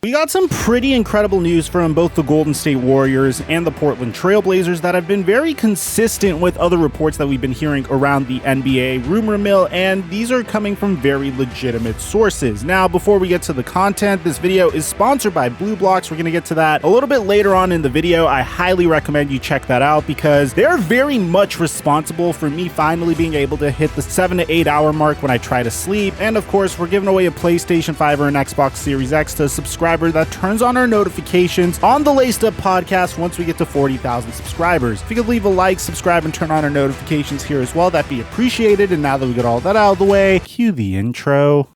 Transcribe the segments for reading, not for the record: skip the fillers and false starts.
We got some pretty incredible news from both the Golden State Warriors and the Portland Trail Blazers that have been very consistent with other reports that we've been hearing around the NBA rumor mill, and these are coming from very legitimate sources. Now, before we get to the content, this video is sponsored by Blue Blocks. We're going to get to that a little bit later on in the video. I highly recommend you check that out because they're very much responsible for me finally being able to hit the 7 to 8 hour mark when I try to sleep. And of course, we're giving away a PlayStation 5 or an Xbox Series X to a subscriber that turns on our notifications on the Laced Up podcast once we get to 40,000 subscribers. If you could leave a like, subscribe, and turn on our notifications here as well, that'd be appreciated. And now that we got all that out of the way, cue the intro.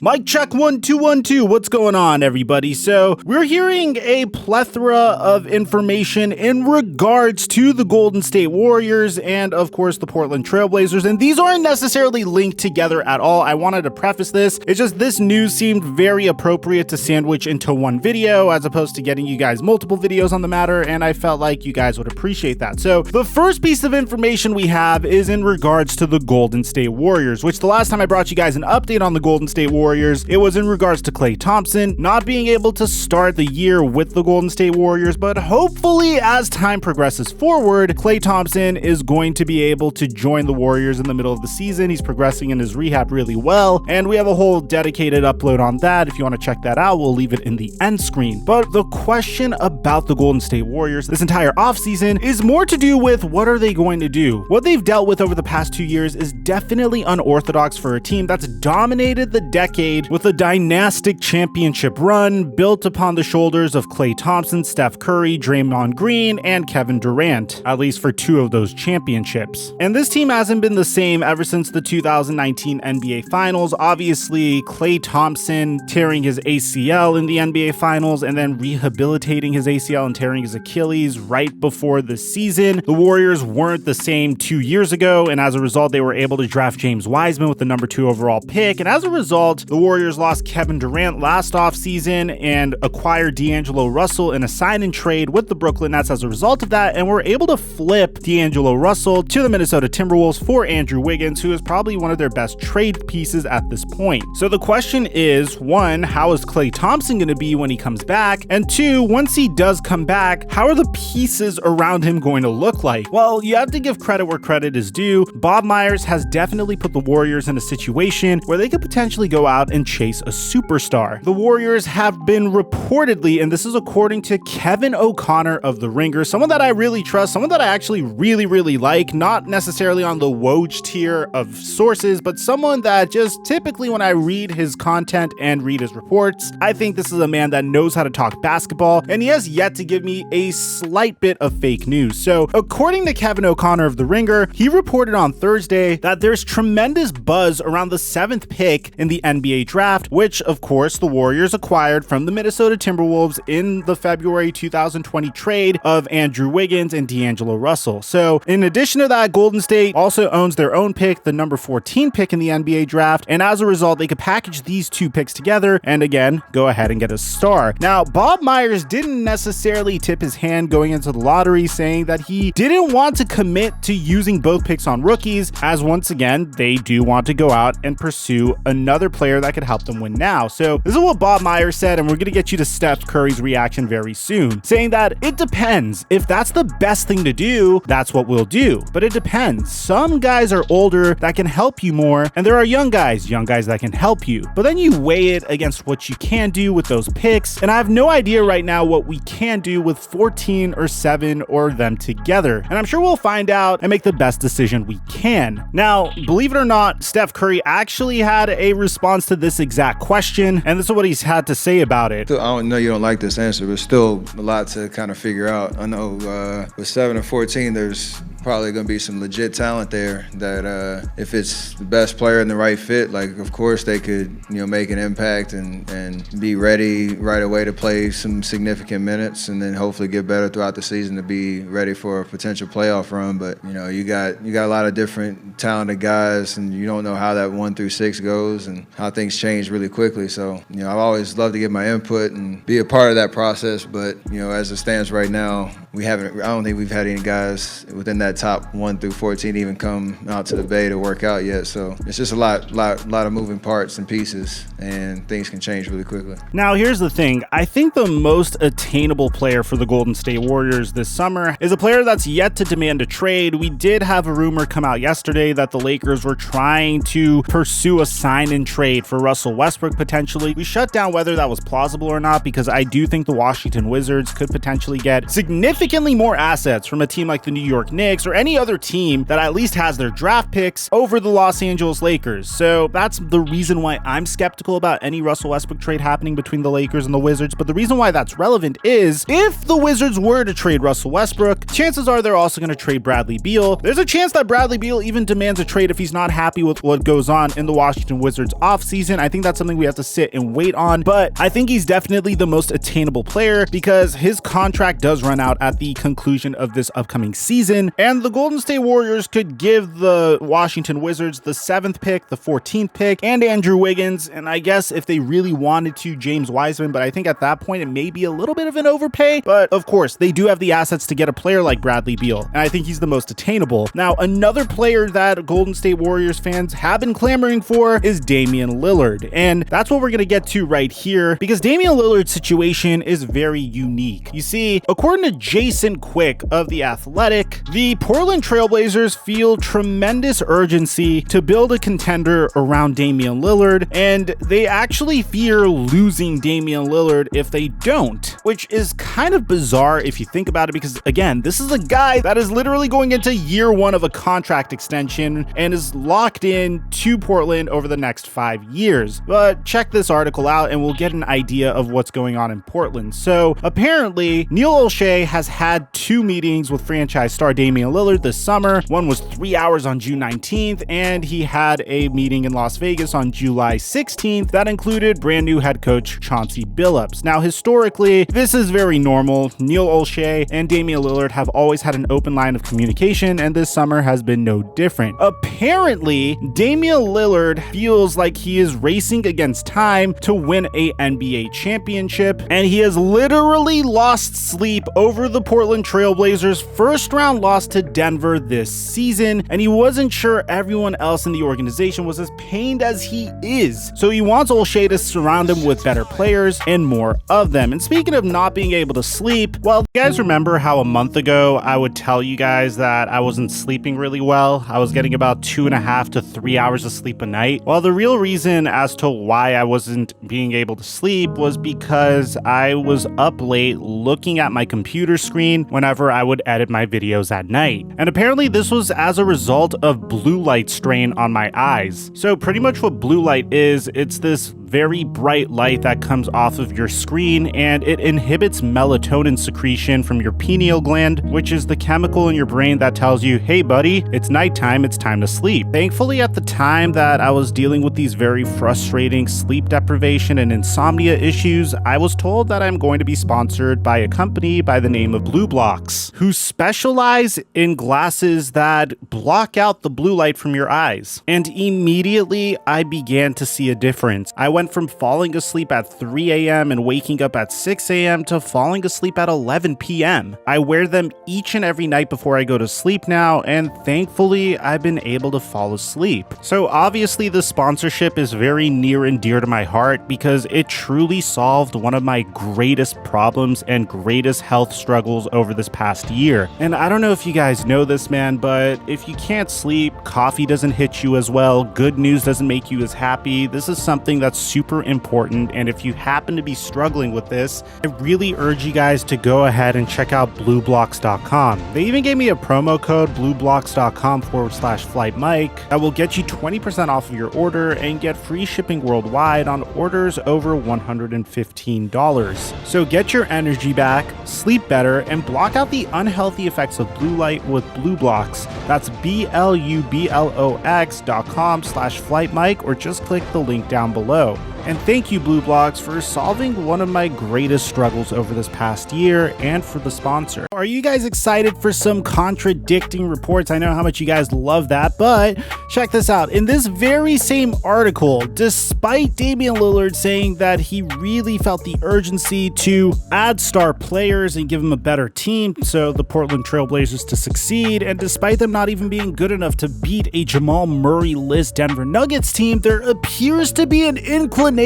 Mic check 1 2 1 2. What's going on, everybody? So we're hearing a plethora of information in regards to the Golden State Warriors and, of course, the Portland Trail Blazers, and these aren't necessarily linked together at all. I wanted to preface this. It's just this news seemed very appropriate to sandwich into one video as opposed to getting you guys multiple videos on the matter, and I felt like you guys would appreciate that. So the first piece of information we have is in regards to the Golden State Warriors, which the last time I brought you guys an update on the Golden State Warriors, it was in regards to Klay Thompson not being able to start the year with the Golden State Warriors, but hopefully as time progresses forward, Klay Thompson is going to be able to join the Warriors in the middle of the season. He's progressing in his rehab really well, and we have a whole dedicated upload on that. If you want to check that out, we'll leave it in the end screen. But the question about the Golden State Warriors this entire offseason is more to do with what are they going to do? What they've dealt with over the past 2 years is definitely unorthodox for a team that's dominated the decade with a dynastic championship run built upon the shoulders of Klay Thompson, Steph Curry, Draymond Green, and Kevin Durant, at least for 2 of those championships. And this team hasn't been the same ever since the 2019 NBA Finals. Obviously, Klay Thompson tearing his ACL in the NBA Finals and then rehabilitating his ACL and tearing his Achilles right before the season. The Warriors weren't the same 2 years ago, and as a result, they were able to draft James Wiseman with the number 2 overall pick. And as a result, the Warriors lost Kevin Durant last offseason and acquired D'Angelo Russell in a sign-and trade with the Brooklyn Nets as a result of that, and were able to flip D'Angelo Russell to the Minnesota Timberwolves for Andrew Wiggins, who is probably one of their best trade pieces at this point. So the question is, 1, how is Klay Thompson going to be when he comes back? And 2, once he does come back, how are the pieces around him going to look like? Well, you have to give credit where credit is due. Bob Myers has definitely put the Warriors in a situation where they could potentially go out and chase a superstar. The Warriors have been reportedly, and this is according to Kevin O'Connor of The Ringer, someone that I really trust, someone that I actually really like, not necessarily on the Woj tier of sources, but someone that just typically when I read his content and read his reports, I think this is a man that knows how to talk basketball, and he has yet to give me a slight bit of fake news. So according to Kevin O'Connor of The Ringer, he reported on Thursday that there's tremendous buzz around the 7th pick in the NBA draft, which of course the Warriors acquired from the Minnesota Timberwolves in the February 2020 trade of Andrew Wiggins and D'Angelo Russell. So in addition to that, Golden State also owns their own pick, the number 14 pick in the NBA draft, and as a result, they could package these 2 picks together and again, go ahead and get a star. Now, Bob Myers didn't necessarily tip his hand going into the lottery, saying that he didn't want to commit to using both picks on rookies, as once again, they do want to go out and pursue another player that could help them win now. So this is what Bob Myers said, and we're going to get you to Steph Curry's reaction very soon, saying that it depends. If that's the best thing to do, that's what we'll do. But it depends. Some guys are older that can help you more, and there are young guys that can help you. But then you weigh it against what you can do with those picks, and I have no idea right now what we can do with 14 or 7 or them together. And I'm sure we'll find out and make the best decision we can. Now, believe it or not, Steph Curry actually had a response to this exact question, and this is what he's had to say about it. I know you don't like this answer, but still a lot to kind of figure out. I know with 7 and 14, there's probably going to be some legit talent there that if it's the best player and the right fit, like, of course they could, make an impact and be ready right away to play some significant minutes and then hopefully get better throughout the season to be ready for a potential playoff run. But, you got a lot of different talented guys, and you don't know how that 1 through 6 goes and how things change really quickly. So, I've always loved to get my input and be a part of that process. But, as it stands right now, I don't think we've had any guys within that top 1 through 14 even come out to the Bay to work out yet. So it's just a lot of moving parts and pieces, and things can change really quickly. Now, here's the thing. I think the most attainable player for the Golden State Warriors this summer is a player that's yet to demand a trade. We did have a rumor come out yesterday that the Lakers were trying to pursue a sign and trade for Russell Westbrook potentially. We shut down whether that was plausible or not because I do think the Washington Wizards could potentially get significantly more assets from a team like the New York Knicks or any other team that at least has their draft picks over the Los Angeles Lakers. So that's the reason why I'm skeptical about any Russell Westbrook trade happening between the Lakers and the Wizards. But the reason why that's relevant is if the Wizards were to trade Russell Westbrook, chances are they're also going to trade Bradley Beal. There's a chance that Bradley Beal even demands a trade if he's not happy with what goes on in the Washington Wizards offseason. I think that's something we have to sit and wait on, but I think he's definitely the most attainable player because his contract does run out at the conclusion of this upcoming season, and the Golden State Warriors could give the Washington Wizards the 7th pick, the 14th pick, and Andrew Wiggins, and I guess if they really wanted to, James Wiseman, but I think at that point it may be a little bit of an overpay, but of course they do have the assets to get a player like Bradley Beal, and I think he's the most attainable. Now, another player that Golden State Warriors fans have been clamoring for is Damian Lillard, and that's what we're going to get to right here because Damian Lillard's situation is very unique. You see, according to Jason Quick of The Athletic, the Portland Trailblazers feel tremendous urgency to build a contender around Damian Lillard, and they actually fear losing Damian Lillard if they don't, which is kind of bizarre if you think about it because, again, this is a guy that is literally going into year 1 of a contract extension and is locked in to Portland over the next 5 years. But check this article out and we'll get an idea of what's going on in Portland. So apparently, Neil Olshey has had 2 meetings with franchise star Damian Lillard this summer. One was 3 hours on June 19th, and he had a meeting in Las Vegas on July 16th that included brand new head coach Chauncey Billups. Now, historically, this is very normal. Neil Olshey and Damian Lillard have always had an open line of communication, and this summer has been no different. Apparently, Damian Lillard feels like he is racing against time to win a NBA championship, and he has literally lost sleep over the Portland Trailblazers' first round loss to Denver this season, and he wasn't sure everyone else in the organization was as pained as he is. So he wants Olshey to surround him with better players and more of them. And speaking of not being able to sleep, well, you guys remember how a month ago I would tell you guys that I wasn't sleeping really well? I was getting about 2.5 to 3 hours of sleep a night. Well, the real reason as to why I wasn't being able to sleep was because I was up late looking at my computer screen whenever I would edit my videos at night. And apparently this was as a result of blue light strain on my eyes. So pretty much what blue light is, it's this very bright light that comes off of your screen, and it inhibits melatonin secretion from your pineal gland, which is the chemical in your brain that tells you, hey buddy, it's nighttime, it's time to sleep. Thankfully, at the time that I was dealing with these very frustrating sleep deprivation and insomnia issues, I was told that I'm going to be sponsored by a company by the name of Blue Blocks, who specialize in glasses that block out the blue light from your eyes. And immediately I began to see a difference. I went from falling asleep at 3 a.m. and waking up at 6 a.m. to falling asleep at 11 p.m. I wear them each and every night before I go to sleep now, and thankfully I've been able to fall asleep. So obviously the sponsorship is very near and dear to my heart because it truly solved one of my greatest problems and greatest health struggles over this past year. And I don't know if you guys know this, man, but if you can't sleep, coffee doesn't hit you as well, good news doesn't make you as happy. This is something that's super important, and if you happen to be struggling with this, I really urge you guys to go ahead and check out blueblocks.com. They even gave me a promo code, blueblocks.com/FlightMike, that will get you 20% off of your order and get free shipping worldwide on orders over $115. So get your energy back, sleep better, and block out the unhealthy effects of blue light with Blue Blocks. That's BLUBLOX.com/FlightMike, or just click the link down below. And thank you, Blue Blocks, for solving one of my greatest struggles over this past year, and for the sponsor. Are you guys excited for some contradicting reports? I know how much you guys love that, but check this out. In this very same article, despite Damian Lillard saying that he really felt the urgency to add star players and give them a better team so the Portland Trailblazers to succeed, and despite them not even being good enough to beat a Jamal Murray-less Denver Nuggets team, there appears to be an inclination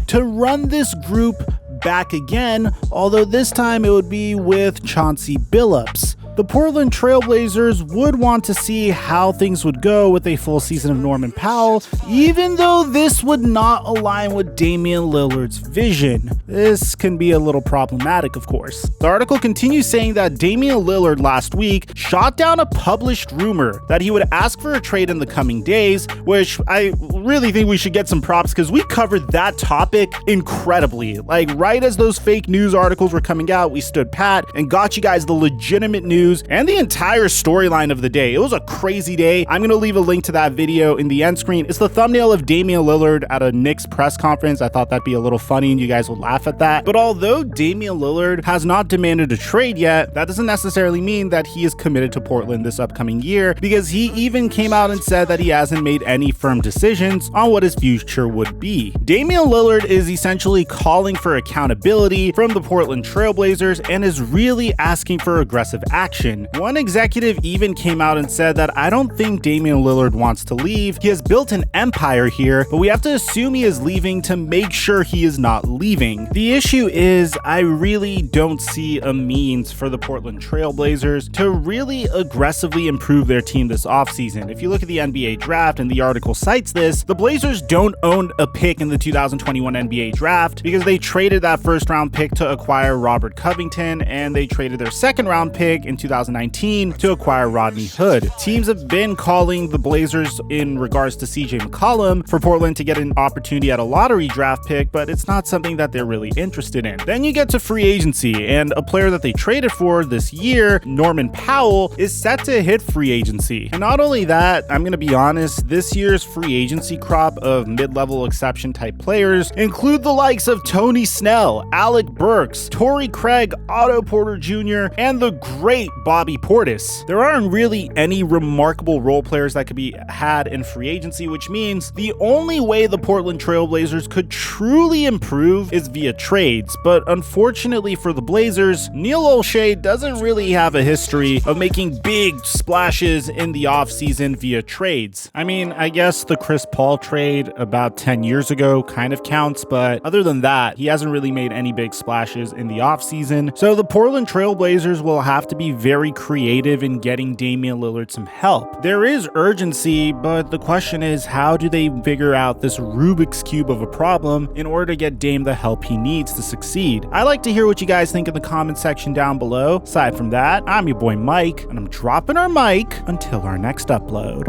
to run this group back again, although this time it would be with Chauncey Billups. The Portland Trailblazers would want to see how things would go with a full season of Norman Powell, even though this would not align with Damian Lillard's vision. This can be a little problematic, of course. The article continues saying that Damian Lillard last week shot down a published rumor that he would ask for a trade in the coming days, which I really think we should get some props because we covered that topic incredibly. Like, right as those fake news articles were coming out, we stood pat and got you guys the legitimate news and the entire storyline of the day. It was a crazy day. I'm going to leave a link to that video in the end screen. It's the thumbnail of Damian Lillard at a Knicks press conference. I thought that'd be a little funny and you guys would laugh at that. But although Damian Lillard has not demanded a trade yet, that doesn't necessarily mean that he is committed to Portland this upcoming year, because he even came out and said that he hasn't made any firm decisions on what his future would be. Damian Lillard is essentially calling for accountability from the Portland Trailblazers and is really asking for aggressive action. One executive even came out and said that I don't think Damian Lillard wants to leave. He has built an empire here, but we have to assume he is leaving to make sure he is not leaving. The issue is I really don't see a means for the Portland Trailblazers to really aggressively improve their team this offseason. If you look at the NBA draft, and the article cites this, the Blazers don't own a pick in the 2021 NBA draft because they traded that first round pick to acquire Robert Covington, and they traded their second round pick in 2019 to acquire Rodney Hood. Teams have been calling the Blazers in regards to CJ McCollum for Portland to get an opportunity at a lottery draft pick, but it's not something that they're really interested in. Then you get to free agency, and a player that they traded for this year, Norman Powell, is set to hit free agency. And not only that, I'm going to be honest, this year's free agency crop of mid-level exception type players include the likes of Tony Snell, Alec Burks, Torrey Craig, Otto Porter Jr., and the great Bobby Portis. There aren't really any remarkable role players that could be had in free agency, which means the only way the Portland Trailblazers could truly improve is via trades. But unfortunately for the Blazers, Neil Olshey doesn't really have a history of making big splashes in the offseason via trades. I mean, I guess the Chris Paul trade about 10 years ago kind of counts, but other than that, he hasn't really made any big splashes in the offseason. So the Portland Trailblazers will have to be very creative in getting Damian Lillard some help. There is urgency, but the question is, how do they figure out this Rubik's Cube of a problem in order to get Dame the help he needs to succeed? I'd like to hear what you guys think in the comment section down below. Aside from that, I'm your boy Mike, and I'm dropping our mic until our next upload.